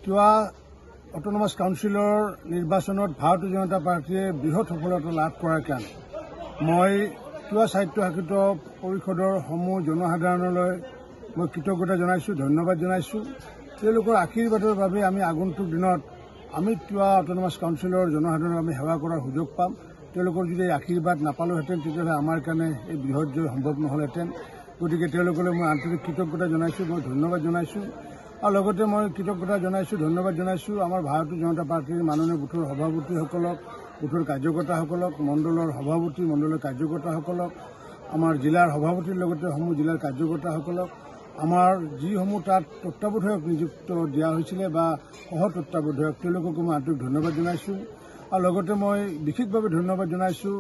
Tiwa autonomous কাউন্সিলৰ নিৰ্বাচনত ভাৰতীয় জনতা পাৰ্টীয়ে বৃহৎ সফলতা লাভ কৰাৰ কাৰণে মই টিৱা সাহিত্য শাসিত পৰিষদৰ সমূহ জনসাধাৰণলৈ মই কৃতজ্ঞতা জনাইছোঁ, ধন্যবাদ জনাইছোঁ। তেওঁলোকৰ আশীৰ্বাদৰ বাবে আমি আগন্তুক দিনত আমি টিৱা অটোনমাস কাউন্সিলৰ জনসাধাৰণক আমি সেৱা কৰাৰ সুযোগ পাম। তেওঁলোকৰ যদি আশীৰ্বাদ নাপালোহেঁতেন তেতিয়াহ'লে আমাৰ কাৰণে এই বৃহৎ জয় সম্ভৱ নহ'লহেঁতেন। গতিকে তেওঁলোকলৈ মই আন্তৰিক কৃতজ্ঞতা জনাইছোঁ, মই ধন্যবাদ জনাইছোঁ। আৰু লগতে মই কৃতজ্ঞতা জনাইছোঁ, ধন্যবাদ জনাইছোঁ আমাৰ ভাৰতীয় জনতা পাৰ্টীৰ মাননীয় বুথৰ সভাপতিসকলক, বুথৰ কাৰ্যকৰ্তাসকলক, মণ্ডলৰ সভাপতি, মণ্ডলৰ কাৰ্যকৰ্তাসকলক, আমাৰ জিলাৰ সভাপতিৰ লগতে সমূহ জিলাৰ কাৰ্যকৰ্তাসকলক, আমাৰ যিসমূহ তাত তত্ত্বাৱধায়ক নিযুক্ত দিয়া হৈছিলে বা সহ তত্ত্বাৱধায়ক তেওঁলোককো মই আন্তৰিক ধন্যবাদ জনাইছোঁ। আৰু লগতে মই বিশেষভাৱে ধন্যবাদ জনাইছোঁ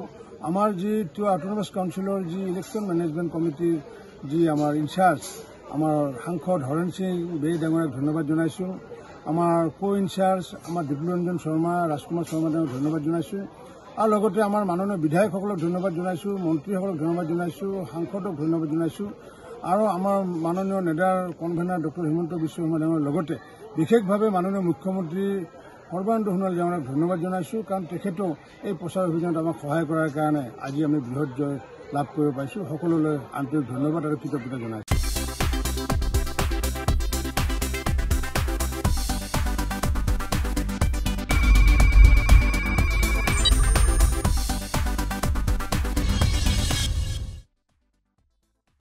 আমাৰ যি টিৱা অটোনমাস কাউন্সিলৰ যি ইলেকশ্যন মেনেজমেণ্ট কমিটিৰ যি আমাৰ ইনচাৰ্জ আমাৰ সাংসদ হৰেণ সিং বেই ডাঙৰীয়াক ধন্যবাদ জনাইছোঁ। আমাৰ ইনচাৰ্জ আমাৰ দিব্যৰঞ্জন শৰ্মা, ৰাজকুমাৰ শৰ্মা ডাঙৰীয়াক ধন্যবাদ জনাইছোঁ। আৰু লগতে আমাৰ মাননীয় বিধায়কসকলক ধন্যবাদ জনাইছোঁ, মন্ত্ৰীসকলক ধন্যবাদ জনাইছোঁ, সাংসদক ধন্যবাদ জনাইছোঁ। আৰু আমাৰ মাননীয় নেডাৰ কনভেনাৰ ডক্টৰ হিমন্ত বিশ্ব শৰ্মা ডাঙৰীয়াৰ লগতে বিশেষভাৱে মাননীয় মুখ্যমন্ত্ৰী সৰ্বানন্দ সোণোৱাল ডাঙৰীয়াক ধন্যবাদ জনাইছোঁ, কাৰণ তেখেতেও এই প্ৰচাৰ অভিযানত আমাক সহায় কৰাৰ কাৰণে আজি আমি বৃহৎ জয় লাভ কৰিব পাৰিছোঁ। সকলোলৈ আন্তৰিক ধন্যবাদ আৰু কৃতজ্ঞতা জনাইছোঁ।